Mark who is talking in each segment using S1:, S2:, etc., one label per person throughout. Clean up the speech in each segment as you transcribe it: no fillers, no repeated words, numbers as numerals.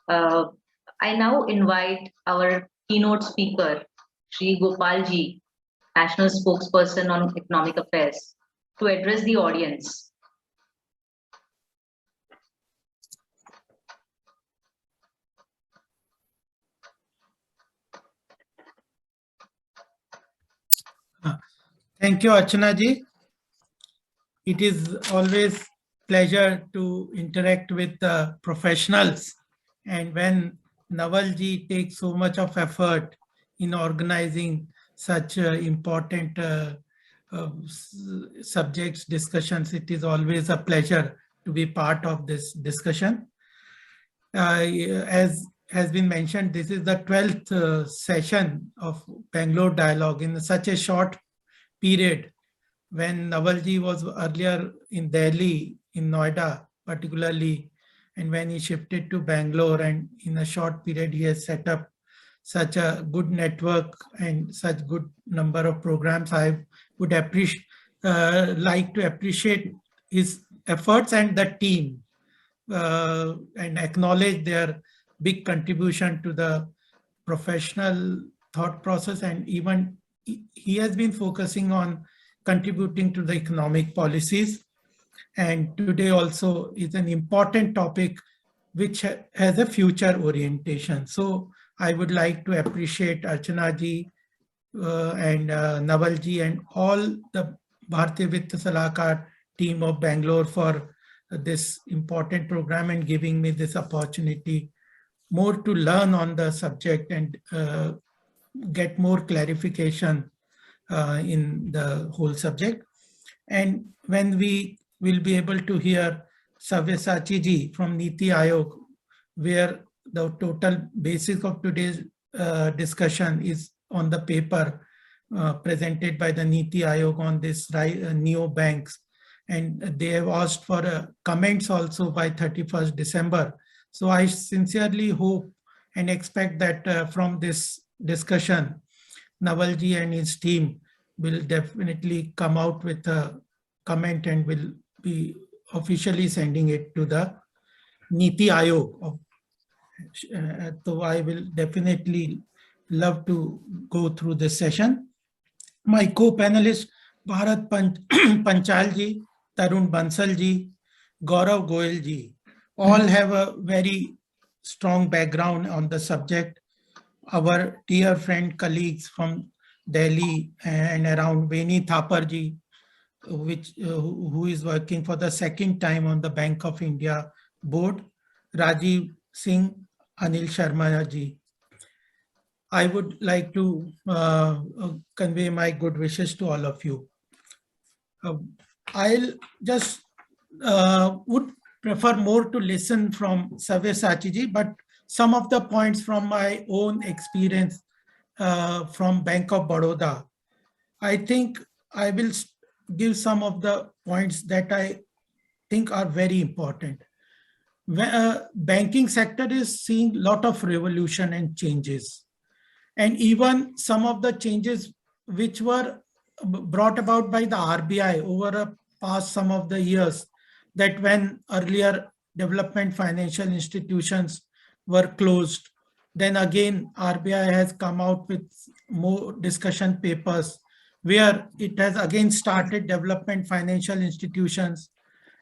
S1: Uh, I now invite our keynote speaker, Shri Ji, National Spokesperson on Economic Affairs, to address the audience.
S2: Thank you, Archana ji. It is always pleasure to interact with the professionals, and when Naval ji takes so much of effort in organizing such important subjects discussions, it is always a pleasure to be part of this discussion. As has been mentioned, this is the 12th session of Bangalore Dialogue in such a short period. When Navalji was earlier in Delhi, in Noida particularly, and when he shifted to Bangalore, and in a short period he has set up such a good network and such good number of programs, I would like to appreciate his efforts and the team, and acknowledge their big contribution to the professional thought process, and even he has been focusing on contributing to the economic policies. And today also is an important topic which has a future orientation. So I would like to appreciate Archana ji and Naval ji and all the Bharatiya Vitt Salakar team of Bangalore for this important program and giving me this opportunity more to learn on the subject and get more clarification in the whole subject. And when we will be able to hear Sabyasachi ji from Niti Aayog, where the total basis of today's discussion is on the paper presented by the Niti Aayog on this neo banks, and they have asked for comments also by 31st December. So I sincerely hope and expect that from this discussion, Navalji and his team will definitely come out with a comment and will be officially sending it to the Niti Aayog. So I will definitely love to go through this session. My co-panelists, Bharat Panchal ji, Tarun Bansal ji, Gaurav Goyal ji, all have a very strong background on the subject. Our dear friend colleagues from Delhi and around, Veni Thapar ji, who is working for the second time on the Bank of India board, Rajiv Singh, Anil Sharma ji. I would like to convey my good wishes to all of you. I'll just would prefer more to listen from Sabyasachi ji, but some of the points from my own experience from Bank of Baroda, I think I will give some of the points that I think are very important. Banking sector is seeing a lot of revolution and changes. And even some of the changes which were brought about by the RBI over a past some of the years, that when earlier development financial institutions were closed, then again RBI has come out with more discussion papers where it has again started development financial institutions,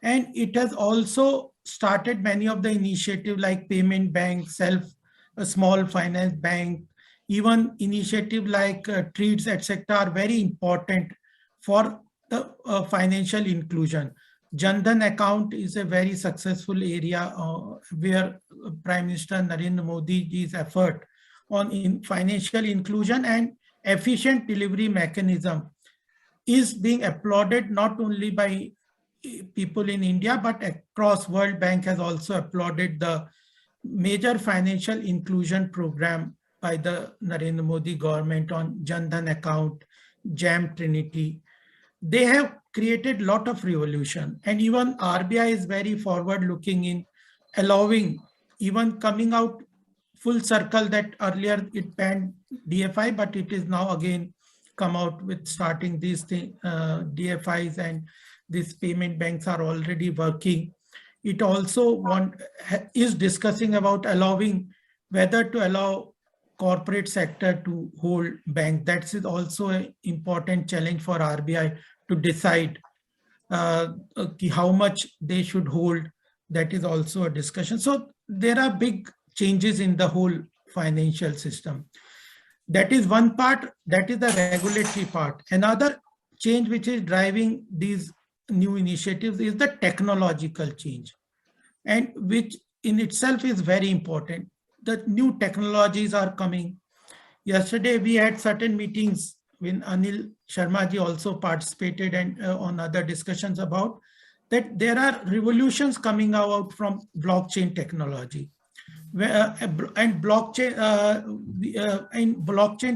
S2: and it has also started many of the initiatives like payment bank, a small finance bank, even initiative like treats, etc., are very important for the financial inclusion. Jandan account is a very successful area where Prime Minister Narendra Modi's effort on financial inclusion and efficient delivery mechanism is being applauded not only by people in India, but across World Bank has also applauded the major financial inclusion program by the Narendra Modi government on Jandan account, JAM Trinity. They have created a lot of revolution, and even RBI is very forward looking in allowing, even coming out full circle, that earlier it banned DFI, but it is now again come out with starting these DFIs, and these payment banks are already working. It also is discussing about allowing whether to allow corporate sector to hold bank. That is also an important challenge for RBI to decide how much they should hold. That is also a discussion. So there are big changes in the whole financial system. That is one part, that is the regulatory part. Another change which is driving these new initiatives is the technological change, and which in itself is very important. The new technologies are coming. Yesterday we had certain meetings when Anil Sharma ji also participated, and on other discussions about that there are revolutions coming out from blockchain technology. And blockchain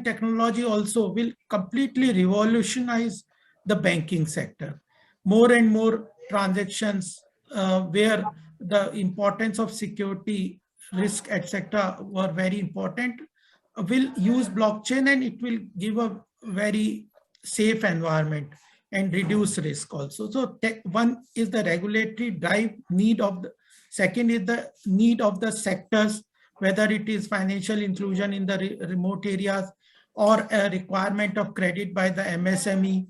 S2: technology also will completely revolutionize the banking sector. More and more transactions where the importance of security, risk, etc., were very important, will use blockchain, and it will give a very safe environment and reduce risk also. So one is the regulatory drive need of the, second is the need of the sectors, whether it is financial inclusion in the remote areas, or a requirement of credit by the MSME,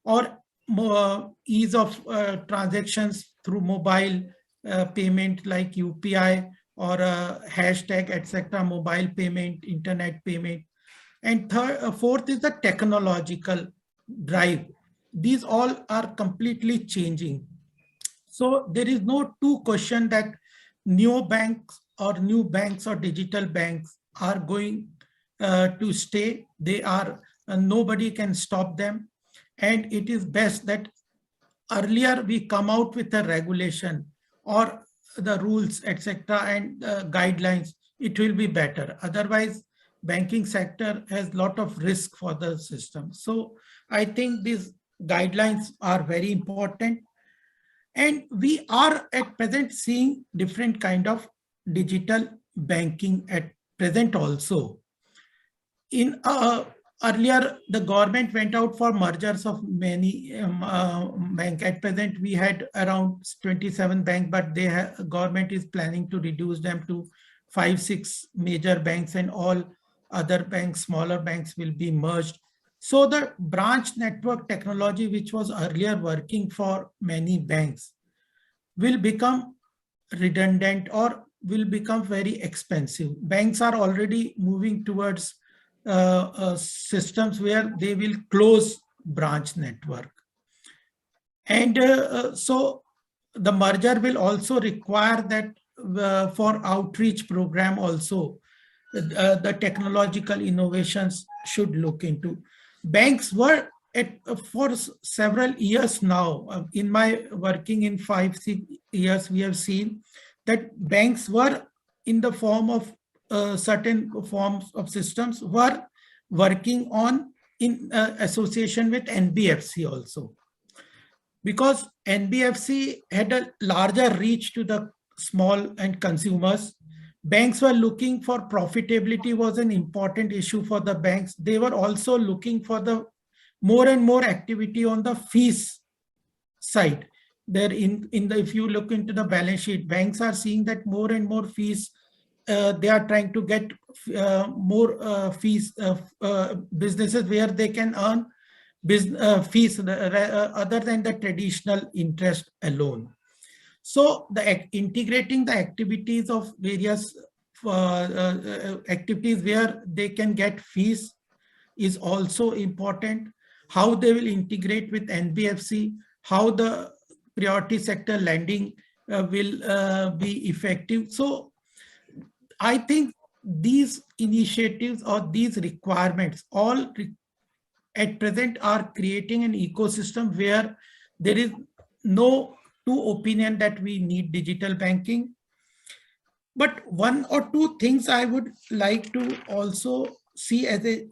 S2: or more ease of transactions through mobile payment like UPI or hashtag, etc., mobile payment, internet payment. And fourth is the technological drive. These all are completely changing. So there is no two question that new banks or digital banks are going to stay. They are, nobody can stop them. And it is best that earlier we come out with a regulation or the rules, etc., and guidelines, it will be better. Otherwise, banking sector has a lot of risk for the system. So I think these guidelines are very important. And we are at present seeing different kind of digital banking at present also. In earlier, the government went out for mergers of many bank. At present, we had around 27 banks, but government is planning to reduce them to 5-6 major banks, and all other banks, smaller banks, will be merged. So the branch network technology, which was earlier working for many banks, will become redundant or will become very expensive. Banks are already moving towards systems where they will close branch network. And so the merger will also require that for outreach program also, the technological innovations should look into. Banks were for several years now, in my working in 5-6 years, we have seen that banks were in the form of certain forms of systems were working on in association with NBFC also. Because NBFC had a larger reach to the small and consumers, banks were looking for profitability was an important issue for the banks. They were also looking for the more and more activity on the fees side. There if you look into the balance sheet, banks are seeing that more and more fees. They are trying to get more fees, businesses where they can earn fees other than the traditional interest alone. So integrating the activities of various activities where they can get fees is also important. How they will integrate with NBFC, how the priority sector lending will be effective. So I think these initiatives or these requirements all at present are creating an ecosystem where there is no two opinion that we need digital banking. But one or two things I would like to also see as a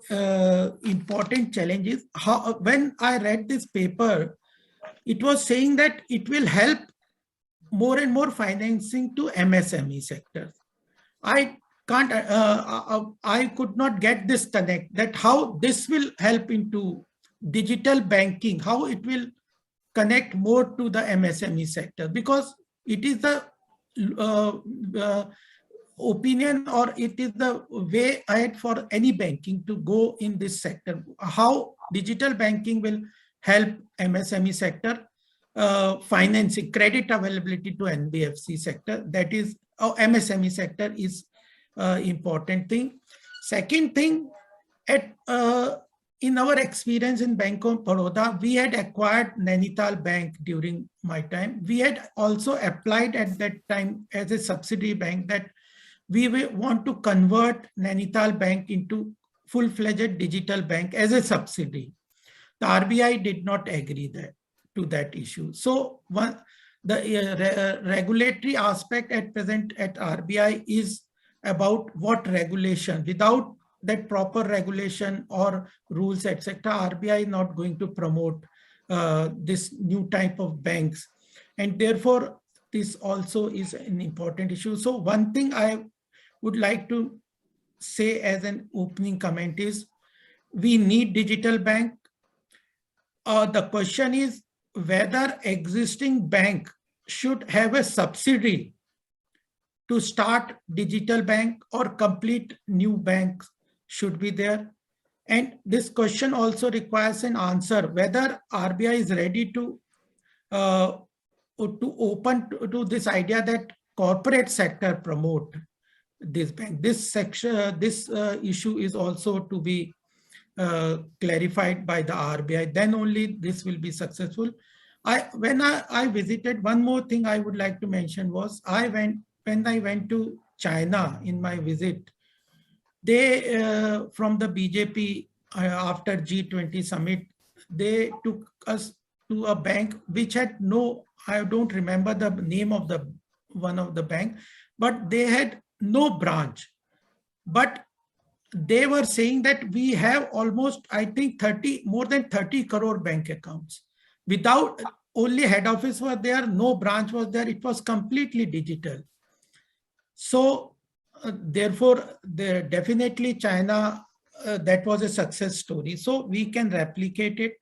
S2: important challenge is how, when I read this paper, it was saying that it will help more and more financing to MSME sectors. I can't, I could not get this connect, that how this will help into digital banking, how it will connect more to the MSME sector, because it is the uh, uh, opinion, or it is the way ahead for any banking to go in this sector. How digital banking will help MSME sector, financing, credit availability to NBFC sector, that is MSME sector is important thing. Second thing, at in our experience in Bank of Baroda, we had acquired Nainital Bank during my time. We had also applied at that time as a subsidiary bank that we want to convert Nainital Bank into full-fledged digital bank as a subsidiary. The RBI did not agree to that issue. So the regulatory aspect at present at RBI is about what regulation. Without that proper regulation or rules, etc., RBI is not going to promote this new type of banks. And therefore, this also is an important issue. So one thing I would like to say as an opening comment is, we need digital bank. The question is whether existing bank should have a subsidiary to start digital bank, or complete new banks should be there. And this question also requires an answer whether RBI is ready to open to this idea that corporate sector promote this bank. This section, this issue is also to be clarified by the RBI. Then only this will be successful. When I visited, one more thing I would like to mention was, when I went to China in my visit, they from the BJP after G20 summit, they took us to a bank which had no, I don't remember the name of the one of the bank, but they had no branch. But they were saying that we have almost, I think, more than 30 crore bank accounts. Without, only head office was there, no branch was there, it was completely digital. So therefore, definitely China, that was a success story. So we can replicate it.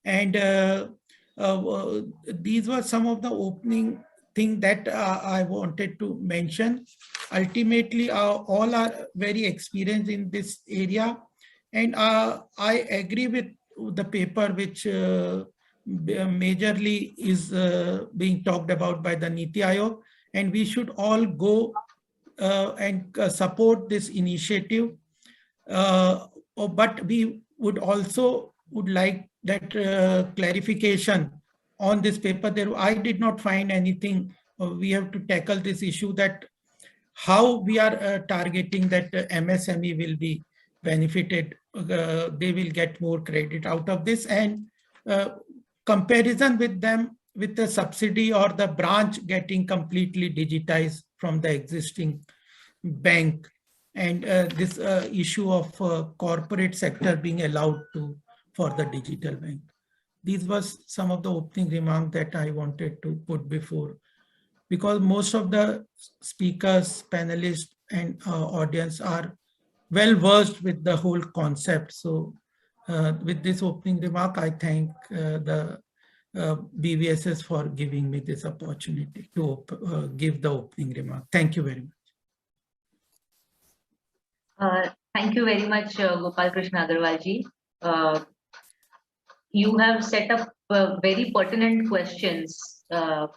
S2: And these were some of the opening thing that I wanted to mention. Ultimately, all are very experienced in this area. And I agree with the paper which majorly is being talked about by the Niti Aayog. And we should all go and support this initiative. But we would also like that clarification on this paper. There, I did not find anything. We have to tackle this issue, that how we are targeting that MSME will be benefited. They will get more credit out of this, and comparison with them with the subsidy or the branch getting completely digitized from the existing bank, and this issue of corporate sector being allowed to for the digital bank. These was some of the opening remarks that I wanted to put before, because most of the speakers, panelists, and audience are well versed with the whole concept. So with this opening remark, I thank the BVSS for giving me this opportunity to give the opening remark. Thank you very much.
S1: Thank you very much, Gopal Krishna Agarwalji. You have set up very pertinent questions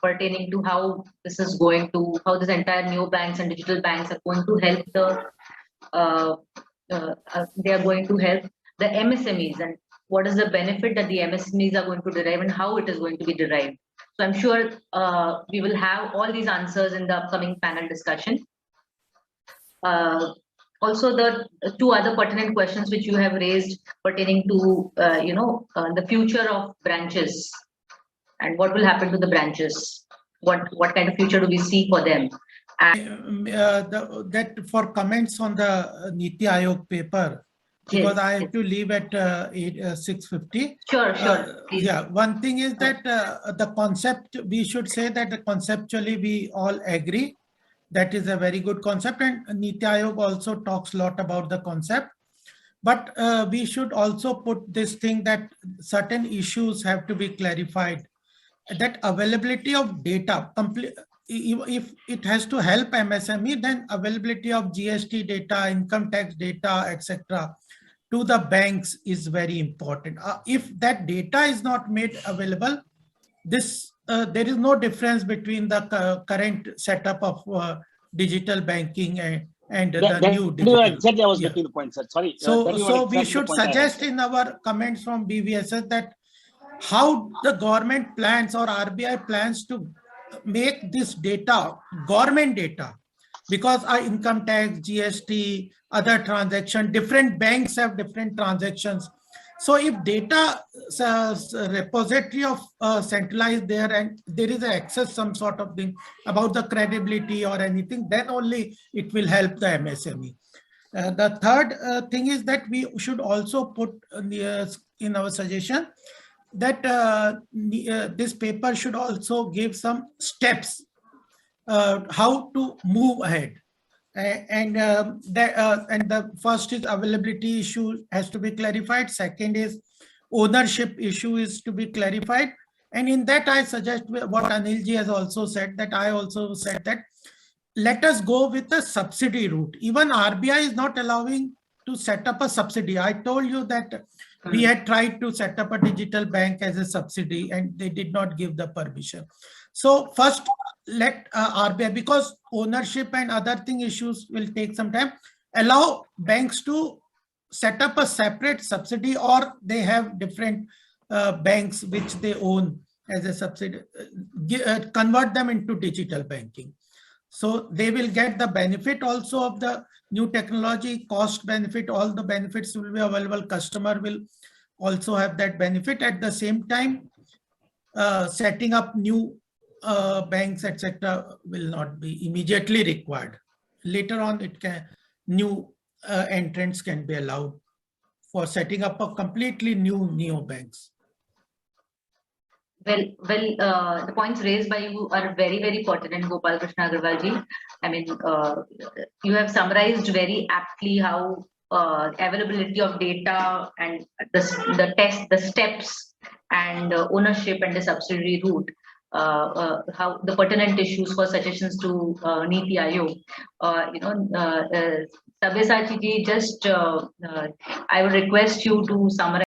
S1: pertaining to how this is going to, how this entire new banks and digital banks are going to help they are going to help the MSMEs, and what is the benefit that the MSMEs are going to derive and how it is going to be derived. So I'm sure we will have all these answers in the upcoming panel discussion. Also, the two other pertinent questions which you have raised pertaining to, the future of branches and what will happen to the branches. What kind of future do we see for them? And
S2: that for comments on the Niti Aayog paper, because I have to leave at 6:50.
S1: Sure.
S2: Yeah, one thing is that the concept, we should say that conceptually we all agree. That is a very good concept, and Niti Aayog also talks a lot about the concept. But we should also put this thing that certain issues have to be clarified. That availability of data, if it has to help MSME, then availability of GST data, income tax data, etc., to the banks is very important. If that data is not made available, there is no difference between the current setup of digital banking and the new digital.
S3: Exactly, I was
S2: Yeah.
S3: getting the point, sir. Sorry.
S2: So we should suggest in our comments from BVSS that how the government plans or RBI plans to make this data government data, because our income tax, GST, other transaction, different banks have different transactions. So if data repository of centralized there and there is access some sort of thing about the credibility or anything, then only it will help the MSME. The third thing is that we should also put in our suggestion that this paper should also give some steps how to move ahead. And the first is availability issue has to be clarified. Second is ownership issue is to be clarified. And in that, I suggest what Anilji has also said, that I also said that let us go with a subsidy route. Even RBI is not allowing to set up a subsidy. I told you that we had tried to set up a digital bank as a subsidy and they did not give the permission. So first, let RBI, because ownership and other thing issues will take some time, allow banks to set up a separate subsidy, or they have different banks which they own as a subsidy, convert them into digital banking. So they will get the benefit also of the new technology, cost benefit, all the benefits will be available. Customer will also have that benefit. At the same time, setting up new banks, etc., will not be immediately required. Later on, it can new entrants can be allowed for setting up a completely new neo banks.
S1: Well, the points raised by you are very, very pertinent, Gopal Krishna Agarwal ji. I mean, you have summarized very aptly how availability of data and the steps and ownership and the subsidiary route, how the pertinent issues for suggestions to Niti Aayog. Sabyasachi ji, just I would request you to summarize